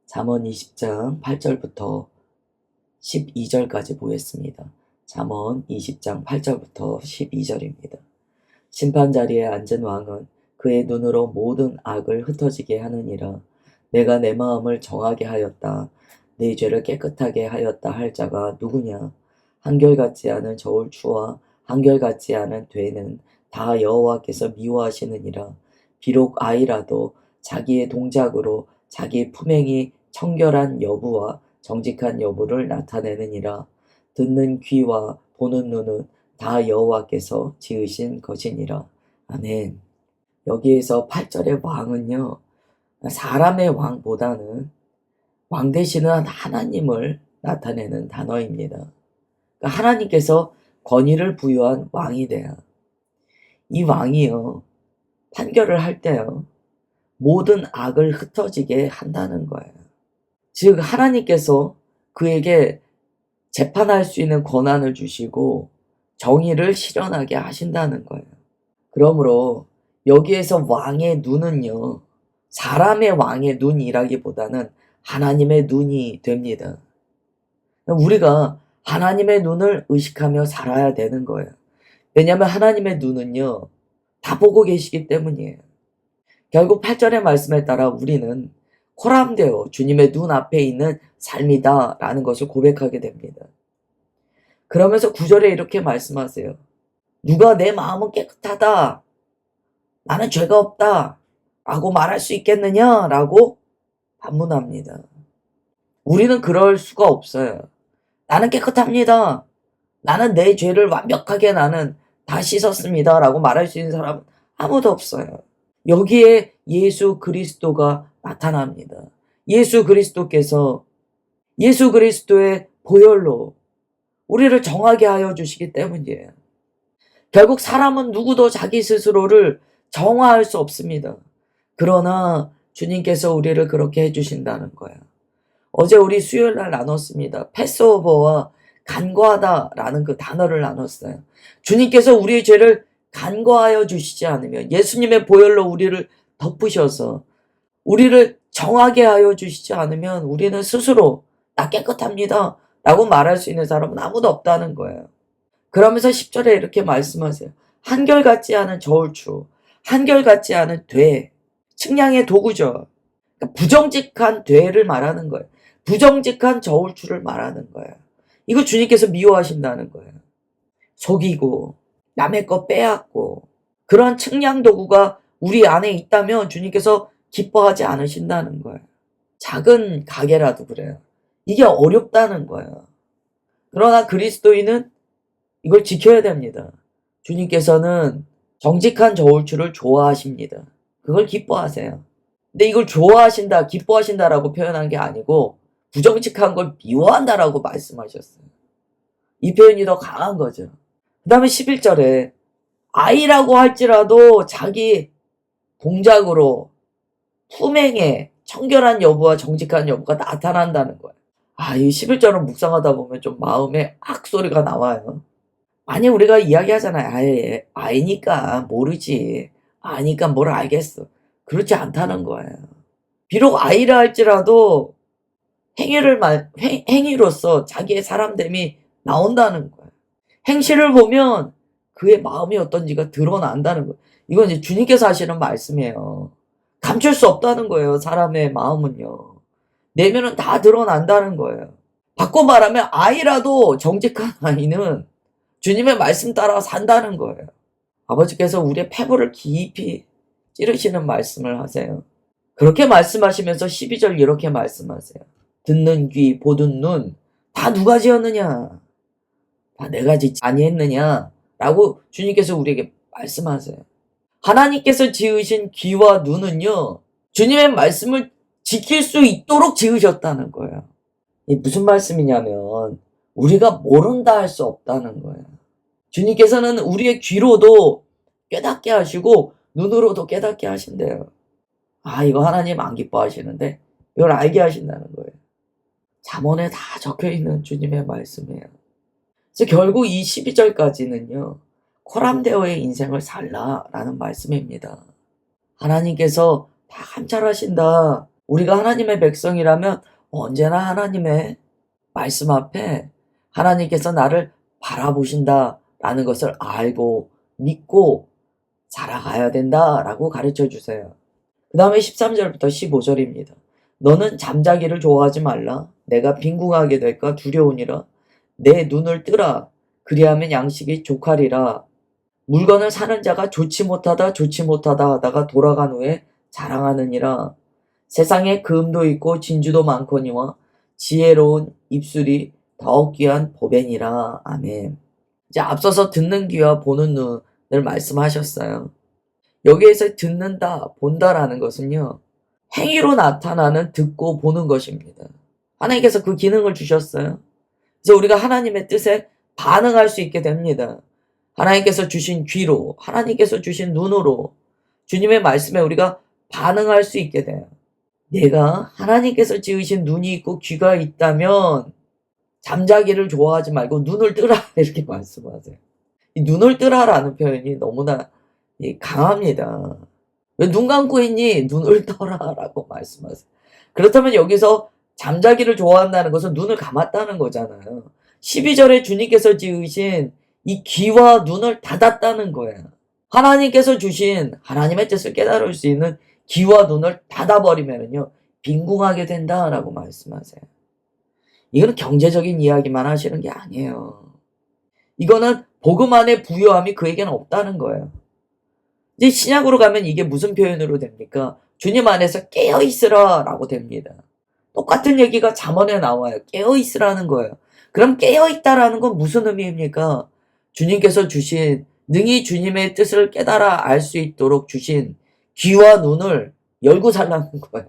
잠언 20장 8절부터 12절까지 보겠습니다. 잠언 20장 8절부터 12절입니다. 심판 자리에 앉은 왕은 그의 눈으로 모든 악을 흩어지게 하느니라. 내가 내 마음을 정하게 하였다. 내 죄를 깨끗하게 하였다 할 자가 누구냐? 한결같지 않은 저울추와 한결같지 않은 되는 다 여호와께서 미워하시느니라. 비록 아이라도 자기의 동작으로 자기 품행이 청결한 여부와 정직한 여부를 나타내느니라. 듣는 귀와 보는 눈은 다 여호와께서 지으신 것이니라. 아멘. 여기에서 8절의 왕은요, 사람의 왕보다는 왕 되시는 하나님을 나타내는 단어입니다. 그러니까 하나님께서 권위를 부여한 왕이 돼야 이 왕이요, 판결을 할 때요, 모든 악을 흩어지게 한다는 거예요. 즉 하나님께서 그에게 재판할 수 있는 권한을 주시고 정의를 실현하게 하신다는 거예요. 그러므로 여기에서 왕의 눈은요, 사람의 왕의 눈이라기보다는 하나님의 눈이 됩니다. 우리가 하나님의 눈을 의식하며 살아야 되는 거예요. 왜냐하면 하나님의 눈은요, 다 보고 계시기 때문이에요. 결국 8절의 말씀에 따라 우리는 코람데오, 주님의 눈앞에 있는 삶이다 라는 것을 고백하게 됩니다. 그러면서 9절에 이렇게 말씀하세요. 누가 내 마음은 깨끗하다, 나는 죄가 없다 라고 말할 수 있겠느냐 라고 반문합니다. 우리는 그럴 수가 없어요. 나는 깨끗합니다, 나는 내 죄를 완벽하게 나는 다 씻었습니다 라고 말할 수 있는 사람은 아무도 없어요. 여기에 예수 그리스도가 나타납니다. 예수 그리스도께서 예수 그리스도의 보혈로 우리를 정하게 하여 주시기 때문이에요. 결국 사람은 누구도 자기 스스로를 정화할 수 없습니다. 그러나 주님께서 우리를 그렇게 해주신다는 거예요. 어제 우리 수요일날 나눴습니다. 패스오버와 간과하다라는 그 단어를 나눴어요. 주님께서 우리의 죄를 간과하여 주시지 않으면, 예수님의 보혈로 우리를 덮으셔서 우리를 정하게 하여 주시지 않으면 우리는 스스로 나 깨끗합니다 라고 말할 수 있는 사람은 아무도 없다는 거예요. 그러면서 10절에 이렇게 말씀하세요. 한결같지 않은 저울추, 한결같지 않은 돼, 측량의 도구죠. 그러니까 부정직한 돼를 말하는 거예요. 부정직한 저울추를 말하는 거예요. 이거 주님께서 미워하신다는 거예요. 속이고 남의 거 빼앗고 그런 측량 도구가 우리 안에 있다면 주님께서 기뻐하지 않으신다는 거예요. 작은 가게라도 그래요. 이게 어렵다는 거예요. 그러나 그리스도인은 이걸 지켜야 됩니다. 주님께서는 정직한 저울추를 좋아하십니다. 그걸 기뻐하세요. 근데 이걸 좋아하신다, 기뻐하신다라고 표현한 게 아니고 부정직한 걸 미워한다라고 말씀하셨어요. 이 표현이 더 강한 거죠. 그 다음에 11절에 아이라고 할지라도 자기 동작으로 품행에 청결한 여부와 정직한 여부가 나타난다는 거예요. 이 11절을 묵상하다 보면 좀 마음에 악소리가 나와요. 많이 우리가 이야기하잖아요. 아이니까 모르지, 아니까 뭘 알겠어. 그렇지 않다는 거예요. 비록 아이라 할지라도 행위로서 자기의 사람됨이 나온다는 거예요. 행실을 보면 그의 마음이 어떤지가 드러난다는 거예요. 이건 이제 주님께서 하시는 말씀이에요. 감출 수 없다는 거예요. 사람의 마음은요. 내면은 다 드러난다는 거예요. 바꿔 말하면 아이라도 정직한 아이는 주님의 말씀 따라 산다는 거예요. 아버지께서 우리의 패부를 깊이 찌르시는 말씀을 하세요. 그렇게 말씀하시면서 12절 이렇게 말씀하세요. 듣는 귀, 보는 눈, 다 누가 지었느냐? 다 내가 짓지 아니했느냐? 라고 주님께서 우리에게 말씀하세요. 하나님께서 지으신 귀와 눈은요, 주님의 말씀을 지킬 수 있도록 지으셨다는 거예요. 이 무슨 말씀이냐면 우리가 모른다 할 수 없다는 거예요. 주님께서는 우리의 귀로도 깨닫게 하시고 눈으로도 깨닫게 하신대요. 이거 하나님 안 기뻐하시는데 이걸 알게 하신다는 거예요. 잠언에 다 적혀있는 주님의 말씀이에요. 그래서 결국 이 12절까지는요. 코람데오의 인생을 살라라는 말씀입니다. 하나님께서 다 감찰하신다. 우리가 하나님의 백성이라면 언제나 하나님의 말씀 앞에 하나님께서 나를 바라보신다라는 것을 알고 믿고 살아가야 된다라고 가르쳐 주세요. 그 다음에 13절부터 15절입니다. 너는 잠자기를 좋아하지 말라. 내가 빈궁하게 될까 두려우니라. 내 눈을 뜨라. 그리하면 양식이 족하리라. 물건을 사는 자가 좋지 못하다 하다가 돌아간 후에 자랑하느니라. 세상에 금도 있고 진주도 많거니와 지혜로운 입술이 더욱 귀한 보배니라. 아멘. 이제 앞서서 듣는 귀와 보는 눈을 말씀하셨어요. 여기에서 듣는다, 본다라는 것은요, 행위로 나타나는 듣고 보는 것입니다. 하나님께서 그 기능을 주셨어요. 그래서 우리가 하나님의 뜻에 반응할 수 있게 됩니다. 하나님께서 주신 귀로, 하나님께서 주신 눈으로, 주님의 말씀에 우리가 반응할 수 있게 돼요. 내가 하나님께서 지으신 눈이 있고 귀가 있다면 잠자기를 좋아하지 말고 눈을 뜨라 이렇게 말씀하세요. 이 눈을 뜨라라는 표현이 너무나 강합니다. 왜 눈 감고 있니? 눈을 떠라라고 말씀하세요. 그렇다면 여기서 잠자기를 좋아한다는 것은 눈을 감았다는 거잖아요. 12절에 주님께서 지으신 이 귀와 눈을 닫았다는 거예요. 하나님께서 주신 하나님의 뜻을 깨달을 수 있는 귀와 눈을 닫아버리면요, 빈궁하게 된다라고 말씀하세요. 이거는 경제적인 이야기만 하시는 게 아니에요. 이거는 복음 안에 부요함이 그에게는 없다는 거예요. 이제 신약으로 가면 이게 무슨 표현으로 됩니까? 주님 안에서 깨어있으라 라고 됩니다. 똑같은 얘기가 잠언에 나와요. 깨어있으라는 거예요. 그럼 깨어있다라는 건 무슨 의미입니까? 주님께서 주신, 능히 주님의 뜻을 깨달아 알 수 있도록 주신 귀와 눈을 열고 살라는 거예요.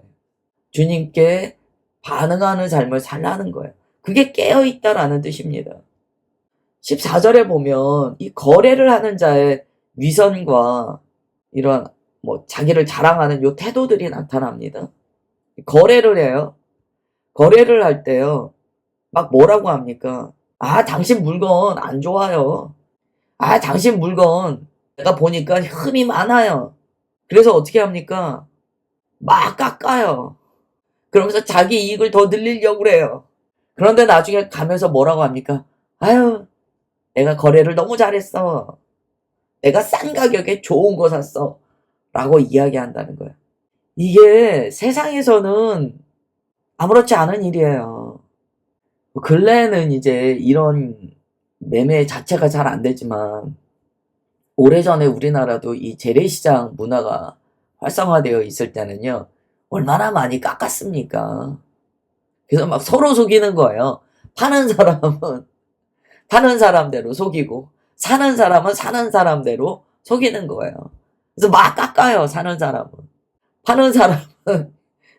주님께 반응하는 삶을 살라는 거예요. 그게 깨어있다라는 뜻입니다. 14절에 보면 이 거래를 하는 자의 위선과 이런 자기를 자랑하는 요 태도들이 나타납니다. 거래를 해요. 거래를 할 때요, 막 뭐라고 합니까? 아, 당신 물건 안 좋아요. 아, 당신 물건 내가 보니까 흠이 많아요. 그래서 어떻게 합니까? 막 깎아요. 그러면서 자기 이익을 더 늘리려고 그래요. 그런데 나중에 가면서 뭐라고 합니까? 아유, 내가 거래를 너무 잘했어. 내가 싼 가격에 좋은 거 샀어. 라고 이야기한다는 거예요. 이게 세상에서는 아무렇지 않은 일이에요. 근래에는 이제 이런 매매 자체가 잘 안 되지만, 오래전에 우리나라도 이 재래시장 문화가 활성화되어 있을 때는요, 얼마나 많이 깎았습니까? 그래서 막 서로 속이는 거예요. 파는 사람은 파는 사람대로 속이고, 사는 사람은 사는 사람대로 속이는 거예요. 그래서 막 깎아요, 사는 사람은. 파는 사람은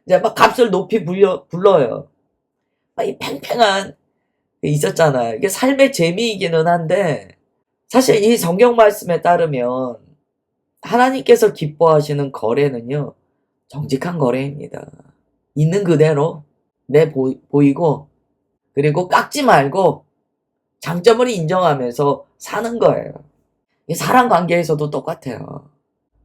이제 막 값을 높이 불러요. 막 이 팽팽한 게 있었잖아요. 이게 삶의 재미이기는 한데, 사실 이 성경 말씀에 따르면 하나님께서 기뻐하시는 거래는요, 정직한 거래입니다. 있는 그대로 보이고, 그리고 깎지 말고 장점을 인정하면서 사는 거예요. 사랑 관계에서도 똑같아요.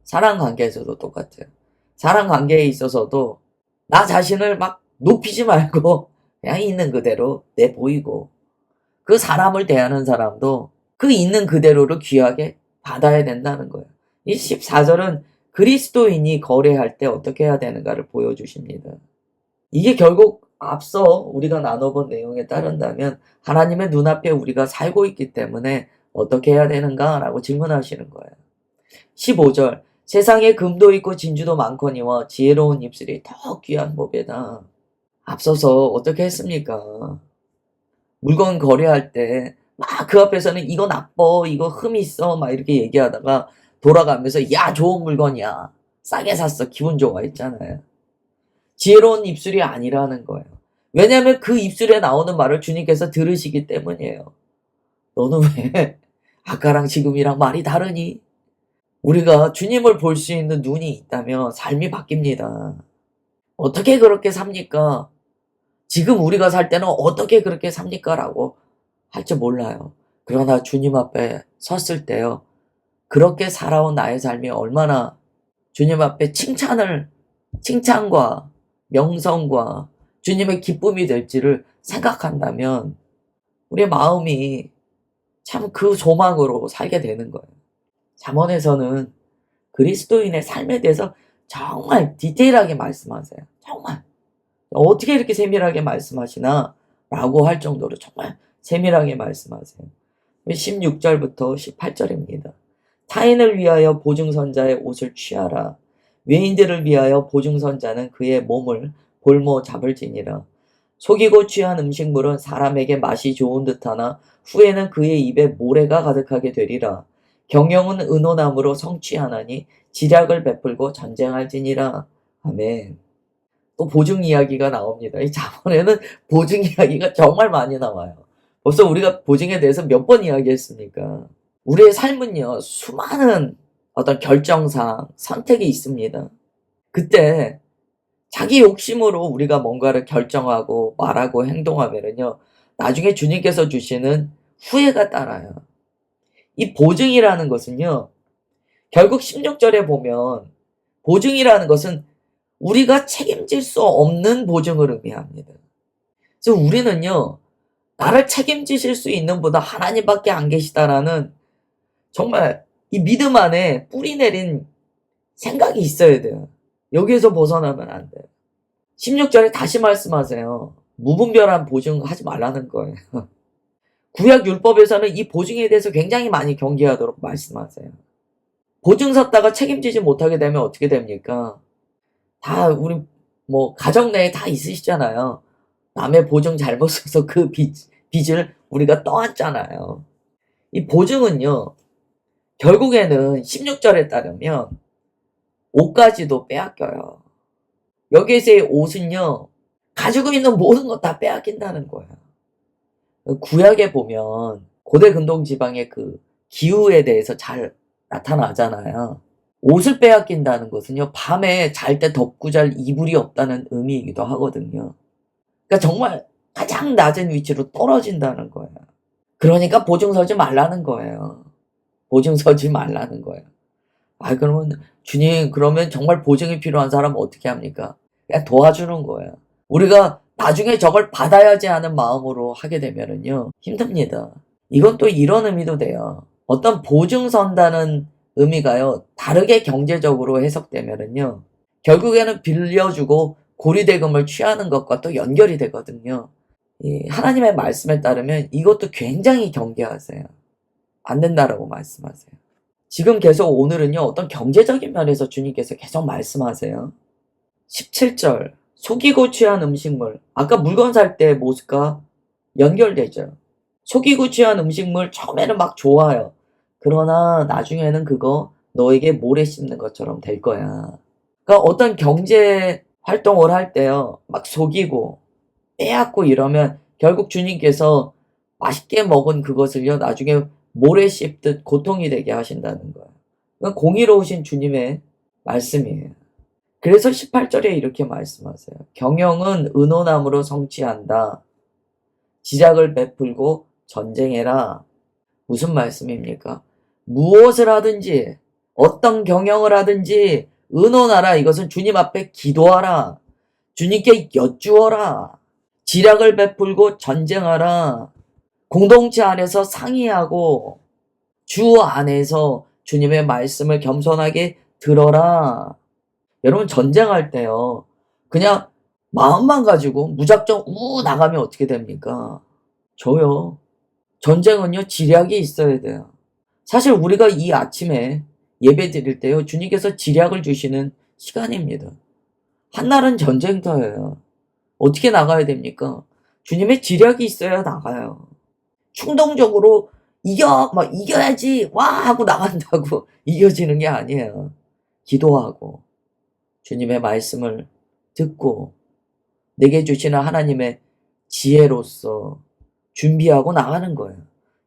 사랑 관계에서도 똑같아요. 사랑 관계에 있어서도 나 자신을 막 높이지 말고 그냥 있는 그대로 보이고, 그 사람을 대하는 사람도 그 있는 그대로를 귀하게 받아야 된다는 거예요. 이 14절은 그리스도인이 거래할 때 어떻게 해야 되는가를 보여주십니다. 이게 결국 앞서 우리가 나눠본 내용에 따른다면 하나님의 눈앞에 우리가 살고 있기 때문에 어떻게 해야 되는가라고 질문하시는 거예요. 15절, 세상에 금도 있고 진주도 많거니와 지혜로운 입술이 더 귀한 법이다. 앞서서 어떻게 했습니까? 물건 거래할 때 막 그 앞에서는 이거 나빠, 이거 흠이 있어 막 이렇게 얘기하다가 돌아가면서 야, 좋은 물건이야, 싸게 샀어, 기분 좋아 했잖아요. 지혜로운 입술이 아니라는 거예요. 왜냐하면 그 입술에 나오는 말을 주님께서 들으시기 때문이에요. 너는 왜 아까랑 지금이랑 말이 다르니? 우리가 주님을 볼 수 있는 눈이 있다면 삶이 바뀝니다. 어떻게 그렇게 삽니까? 지금 우리가 살 때는 어떻게 그렇게 삽니까? 라고 할 줄 몰라요. 그러나 주님 앞에 섰을 때요, 그렇게 살아온 나의 삶이 얼마나 주님 앞에 칭찬과 명성과 주님의 기쁨이 될지를 생각한다면 우리의 마음이 참 그 소망으로 살게 되는 거예요. 잠언에서는 그리스도인의 삶에 대해서 정말 디테일하게 말씀하세요. 정말. 어떻게 이렇게 세밀하게 말씀하시나? 라고 할 정도로 정말 세밀하게 말씀하세요. 16절부터 18절입니다. 타인을 위하여 보증선자의 옷을 취하라. 외인들을 위하여 보증선자는 그의 몸을 볼모 잡을지니라. 속이고 취한 음식물은 사람에게 맛이 좋은 듯하나 후에는 그의 입에 모래가 가득하게 되리라. 경영은 은혼함으로 성취하나니 지략을 베풀고 전쟁할지니라. 아멘. 또 보증 이야기가 나옵니다. 이 잠언에는 보증 이야기가 정말 많이 나와요. 벌써 우리가 보증에 대해서 몇 번 이야기했습니까? 우리의 삶은요, 수많은 어떤 결정상, 선택이 있습니다. 그때 자기 욕심으로 우리가 뭔가를 결정하고 말하고 행동하면은요, 나중에 주님께서 주시는 후회가 따라요. 이 보증이라는 것은요, 결국 16절에 보면 보증이라는 것은 우리가 책임질 수 없는 보증을 의미합니다. 그래서 우리는요, 나를 책임지실 수 있는 분은 하나님밖에 안 계시다라는 정말 이 믿음 안에 뿌리 내린 생각이 있어야 돼요. 여기에서 벗어나면 안 돼요. 16절에 다시 말씀하세요. 무분별한 보증하지 말라는 거예요. 구약 율법에서는 이 보증에 대해서 굉장히 많이 경계하도록 말씀하세요. 보증 섰다가 책임지지 못하게 되면 어떻게 됩니까? 다 우리 가정 내에 다 있으시잖아요. 남의 보증 잘못 써서 그 빚을 우리가 떠안잖아요. 이 보증은요, 결국에는 16절에 따르면 옷까지도 빼앗겨요. 여기에서의 옷은요, 가지고 있는 모든 것 다 빼앗긴다는 거예요. 구약에 보면 고대 근동 지방의 그 기후에 대해서 잘 나타나잖아요. 옷을 빼앗긴다는 것은요, 밤에 잘 때 덮고 잘 이불이 없다는 의미이기도 하거든요. 그러니까 정말 가장 낮은 위치로 떨어진다는 거예요. 그러니까 보증 서지 말라는 거예요. 보증 서지 말라는 거예요. 그러면 주님, 그러면 정말 보증이 필요한 사람은 어떻게 합니까? 그냥 도와주는 거예요. 우리가 나중에 저걸 받아야지 하는 마음으로 하게 되면은요, 힘듭니다. 이건 또 이런 의미도 돼요. 어떤 보증 선다는 의미가요, 다르게 경제적으로 해석되면은요, 결국에는 빌려주고 고리대금을 취하는 것과 또 연결이 되거든요. 하나님의 말씀에 따르면 이것도 굉장히 경계하세요. 안 된다라고 말씀하세요. 지금 계속 오늘은요, 어떤 경제적인 면에서 주님께서 계속 말씀하세요. 17절, 속이고 취한 음식물. 아까 물건 살 때 모습과 연결되죠. 속이고 취한 음식물 처음에는 막 좋아요. 그러나 나중에는 그거 너에게 모래 씹는 것처럼 될 거야. 그러니까 어떤 경제 활동을 할 때요, 막 속이고 빼앗고 이러면 결국 주님께서 맛있게 먹은 그것을요, 나중에 모래 씹듯 고통이 되게 하신다는 거예요. 그건 공의로우신 주님의 말씀이에요. 그래서 18절에 이렇게 말씀하세요. 경영은 은혼함으로 성취한다. 지략을 베풀고 전쟁해라. 무슨 말씀입니까? 무엇을 하든지 어떤 경영을 하든지 의논하라. 이것은 주님 앞에 기도하라. 주님께 여쭈어라. 지략을 베풀고 전쟁하라. 공동체 안에서 상의하고 주 안에서 주님의 말씀을 겸손하게 들어라. 여러분, 전쟁할 때요, 그냥 마음만 가지고 무작정 나가면 어떻게 됩니까? 저요. 전쟁은요, 지략이 있어야 돼요. 사실 우리가 이 아침에 예배 드릴 때요, 주님께서 지략을 주시는 시간입니다. 한날은 전쟁터예요. 어떻게 나가야 됩니까? 주님의 지략이 있어야 나가요. 충동적으로 이겨야지, 와! 하고 나간다고 이겨지는 게 아니에요. 기도하고, 주님의 말씀을 듣고, 내게 주시는 하나님의 지혜로서 준비하고 나가는 거예요.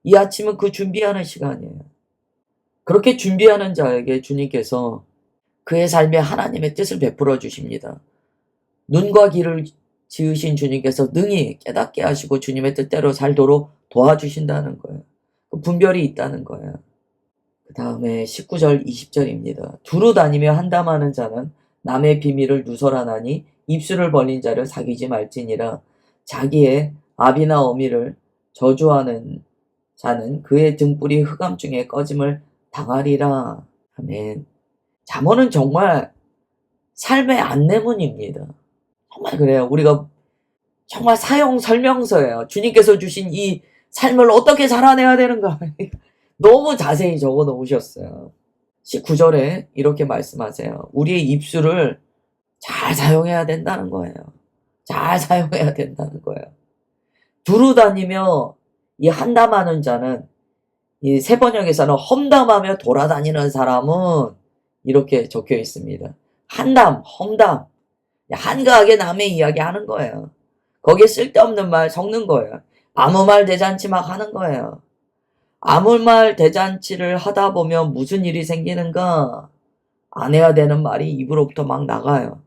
이 아침은 그 준비하는 시간이에요. 그렇게 준비하는 자에게 주님께서 그의 삶에 하나님의 뜻을 베풀어 주십니다. 눈과 귀를 지으신 주님께서 능히 깨닫게 하시고 주님의 뜻대로 살도록 도와주신다는 거예요. 그 분별이 있다는 거예요. 그 다음에 19절 20절입니다. 두루 다니며 한담하는 자는 남의 비밀을 누설하나니 입술을 벌린 자를 사귀지 말지니라. 자기의 아비나 어미를 저주하는 자는 그의 등불이 흑암 중에 꺼짐을 당하리라. 아멘. 잠언은 정말 삶의 안내문입니다. 정말 그래요. 우리가 정말 사용 설명서예요. 주님께서 주신 이 삶을 어떻게 살아내야 되는가 너무 자세히 적어 놓으셨어요. 19절에 이렇게 말씀하세요. 우리의 입술을 잘 사용해야 된다는 거예요. 잘 사용해야 된다는 거예요. 두루 다니며 이 한담하는 자는, 이 새 번역에서는 험담하며 돌아다니는 사람은 이렇게 적혀 있습니다. 한담, 험담, 한가하게 남의 이야기 하는 거예요. 거기에 쓸데없는 말 섞는 거예요. 아무 말 대잔치 막 하는 거예요. 아무 말 대잔치를 하다 보면 무슨 일이 생기는가? 안 해야 되는 말이 입으로부터 막 나가요.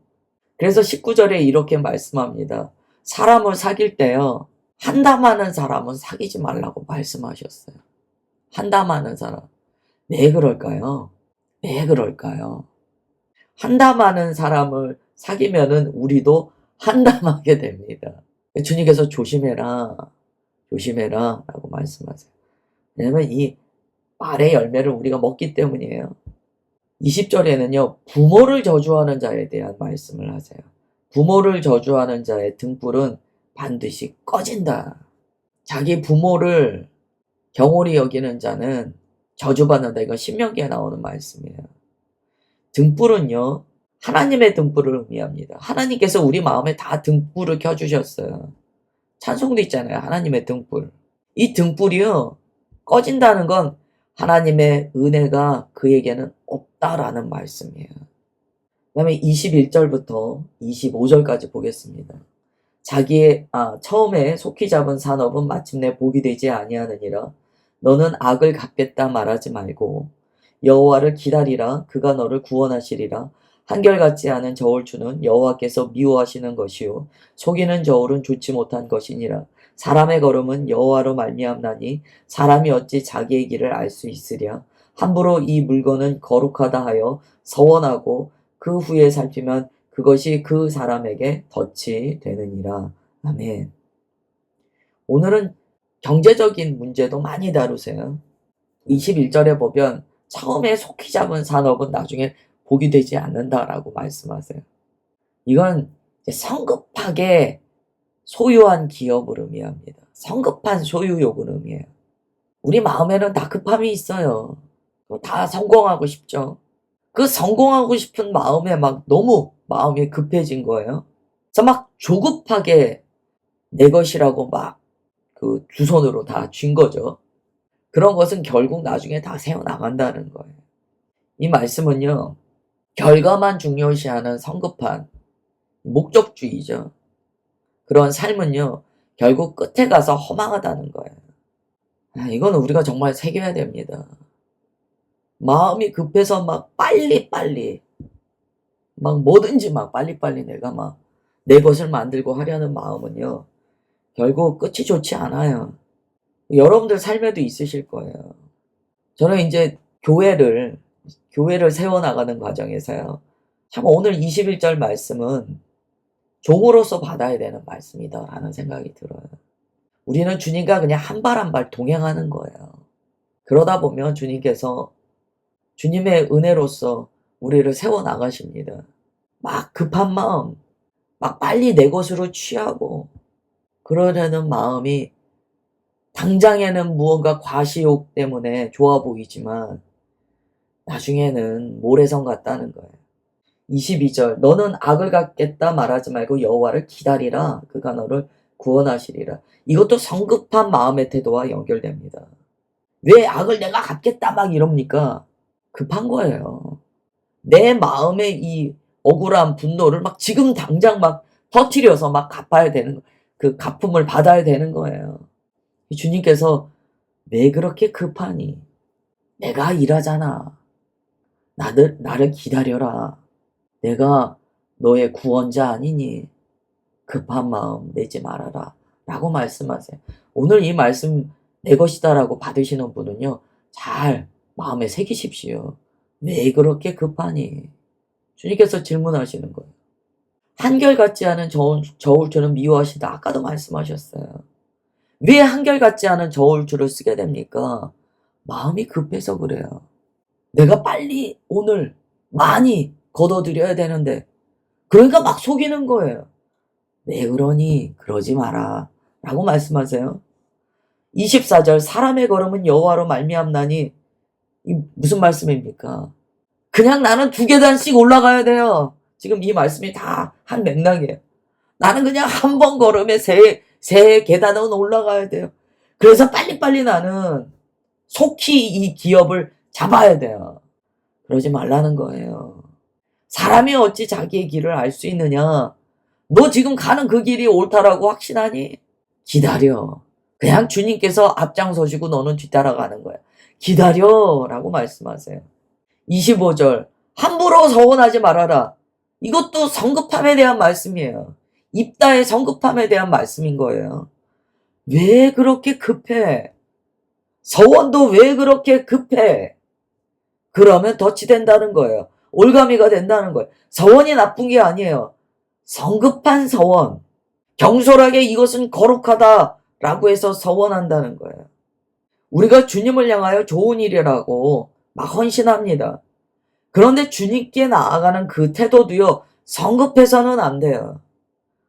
그래서 19절에 이렇게 말씀합니다. 사람을 사귈 때요, 한담하는 사람은 사귀지 말라고 말씀하셨어요. 한담하는 사람. 왜 그럴까요? 왜 그럴까요? 한담하는 사람을 사귀면은 우리도 한담하게 됩니다. 주님께서 조심해라, 조심해라 라고 말씀하세요. 왜냐면 이 말의 열매를 우리가 먹기 때문이에요. 20절에는요, 부모를 저주하는 자에 대한 말씀을 하세요. 부모를 저주하는 자의 등불은 반드시 꺼진다. 자기 부모를 경홀히 여기는 자는 저주받는다. 이건 신명기에 나오는 말씀이에요. 등불은요, 하나님의 등불을 의미합니다. 하나님께서 우리 마음에 다 등불을 켜주셨어요. 찬송도 있잖아요. 하나님의 등불. 이 등불이요, 꺼진다는 건 하나님의 은혜가 그에게는 없다라는 말씀이에요. 그 다음에 21절부터 25절까지 보겠습니다. 처음에 속히 잡은 산업은 마침내 복이 되지 아니하느니라. 너는 악을 갚겠다 말하지 말고 여호와를 기다리라. 그가 너를 구원하시리라. 한결같지 않은 저울추는 여호와께서 미워하시는 것이요 속이는 저울은 좋지 못한 것이니라. 사람의 걸음은 여호와로 말미암나니 사람이 어찌 자기의 길을 알 수 있으랴. 함부로 이 물건은 거룩하다 하여 서원하고 그 후에 살피면 그것이 그 사람에게 덫이 되느니라. 아멘. 오늘은 경제적인 문제도 많이 다루세요. 21절에 보면 처음에 속히 잡은 산업은 나중에 복이 되지 않는다라고 말씀하세요. 이건 성급하게 소유한 기업을 의미합니다. 성급한 소유욕을 의미해요. 우리 마음에는 다 급함이 있어요. 다 성공하고 싶죠. 그 성공하고 싶은 마음에 막 너무 마음이 급해진 거예요. 그래서 막 조급하게 내 것이라고 막 그 두 손으로 다 쥔 거죠. 그런 것은 결국 나중에 다 새어나간다는 거예요. 이 말씀은요, 결과만 중요시하는 성급한 목적주의죠. 그런 삶은요, 결국 끝에 가서 허망하다는 거예요. 이건 우리가 정말 새겨야 됩니다. 마음이 급해서 막 빨리빨리, 막 뭐든지 막 빨리빨리 내가 막 내 것을 만들고 하려는 마음은요, 결국 끝이 좋지 않아요. 여러분들 삶에도 있으실 거예요. 저는 이제 교회를 세워나가는 과정에서요, 참 오늘 21절 말씀은 종으로서 받아야 되는 말씀이다 라는 생각이 들어요. 우리는 주님과 그냥 한 발 한 발 동행하는 거예요. 그러다 보면 주님께서 주님의 은혜로서 우리를 세워나가십니다. 막 급한 마음, 막 빨리 내 것으로 취하고 그러려는 마음이 당장에는 무언가 과시욕 때문에 좋아 보이지만 나중에는 모래성 같다는 거예요. 22절 너는 악을 갚겠다 말하지 말고 여호와를 기다리라. 그가 너를 구원하시리라. 이것도 성급한 마음의 태도와 연결됩니다. 왜 악을 내가 갚겠다 막 이럽니까? 급한 거예요. 내 마음의 이 억울한 분노를 막 지금 당장 막 터뜨려서 막 갚아야 되는, 그 갚음을 받아야 되는 거예요. 주님께서 왜 그렇게 급하니? 내가 일하잖아. 나를 기다려라. 내가 너의 구원자 아니니? 급한 마음 내지 말아라. 라고 말씀하세요. 오늘 이 말씀 내 것이다라고 받으시는 분은요, 잘 마음에 새기십시오. 왜 그렇게 급하니? 주님께서 질문하시는 거예요. 한결같지 않은 저울추는 미워하시다. 아까도 말씀하셨어요. 왜 한결같지 않은 저울추를 쓰게 됩니까? 마음이 급해서 그래요. 내가 빨리 오늘 많이 거둬들여야 되는데 그러니까 막 속이는 거예요. "왜 그러니? 그러지 마라." 라고 말씀하세요. 24절 "사람의 걸음은 여호와로 말미암나니." 이 무슨 말씀입니까? 그냥 나는 두 계단씩 올라가야 돼요. 지금 이 말씀이 다 한 맥락이에요. 나는 그냥 한 번 걸음에 세 계단은 올라가야 돼요. 그래서 빨리빨리 나는 속히 이 기업을 잡아야 돼요. 그러지 말라는 거예요. 사람이 어찌 자기의 길을 알 수 있느냐? 너 지금 가는 그 길이 옳다라고 확신하니? 기다려. 그냥 주님께서 앞장서시고 너는 뒤따라가는 거야. 기다려라고 말씀하세요. 25절 함부로 서원하지 말아라. 이것도 성급함에 대한 말씀이에요. 입다의 성급함에 대한 말씀인 거예요. 왜 그렇게 급해? 서원도 왜 그렇게 급해? 그러면 덫이 된다는 거예요. 올가미가 된다는 거예요. 서원이 나쁜 게 아니에요. 성급한 서원. 경솔하게 이것은 거룩하다라고 해서 서원한다는 거예요. 우리가 주님을 향하여 좋은 일이라고 막 헌신합니다. 그런데 주님께 나아가는 그 태도도요, 성급해서는 안 돼요.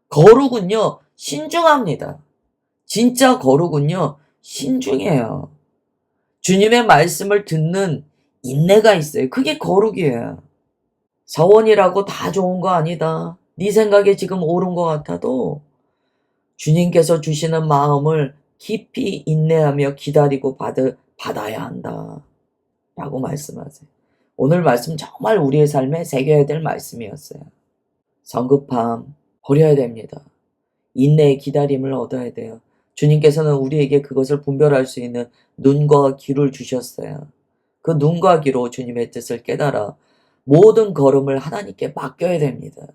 거룩은요, 신중합니다. 진짜 거룩은요, 신중해요. 주님의 말씀을 듣는 인내가 있어요. 그게 거룩이에요. 서원이라고 다 좋은 거 아니다. 네 생각에 지금 옳은 것 같아도 주님께서 주시는 마음을 깊이 인내하며 기다리고 받아야 한다. 라고 말씀하세요. 오늘 말씀 정말 우리의 삶에 새겨야 될 말씀이었어요. 성급함 버려야 됩니다. 인내의 기다림을 얻어야 돼요. 주님께서는 우리에게 그것을 분별할 수 있는 눈과 귀를 주셨어요. 그 눈과 귀로 주님의 뜻을 깨달아 모든 걸음을 하나님께 맡겨야 됩니다.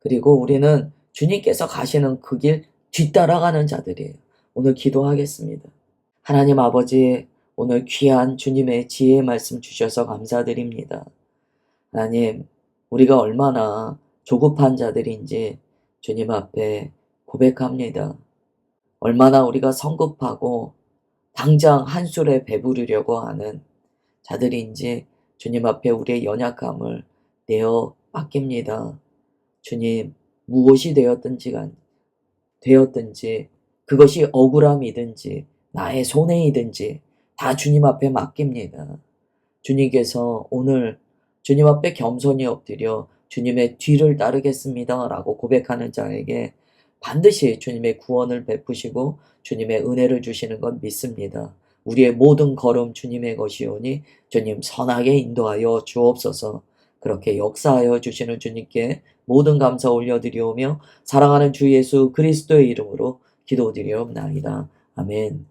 그리고 우리는 주님께서 가시는 그 길 뒤따라가는 자들이에요. 오늘 기도하겠습니다. 하나님 아버지, 오늘 귀한 주님의 지혜의 말씀 주셔서 감사드립니다. 하나님, 우리가 얼마나 조급한 자들인지 주님 앞에 고백합니다. 얼마나 우리가 성급하고 당장 한 술에 배부르려고 하는 자들인지 주님 앞에 우리의 연약함을 내어 맡깁니다. 주님, 무엇이 되었든지 그것이 억울함이든지 나의 손해이든지 다 주님 앞에 맡깁니다. 주님께서 오늘 주님 앞에 겸손히 엎드려 주님의 뒤를 따르겠습니다 라고 고백하는 자에게 반드시 주님의 구원을 베푸시고 주님의 은혜를 주시는 건 믿습니다. 우리의 모든 걸음 주님의 것이오니 주님 선하게 인도하여 주옵소서. 그렇게 역사하여 주시는 주님께 모든 감사 올려드리오며 사랑하는 주 예수 그리스도의 이름으로 기도드리옵나이다. 아멘.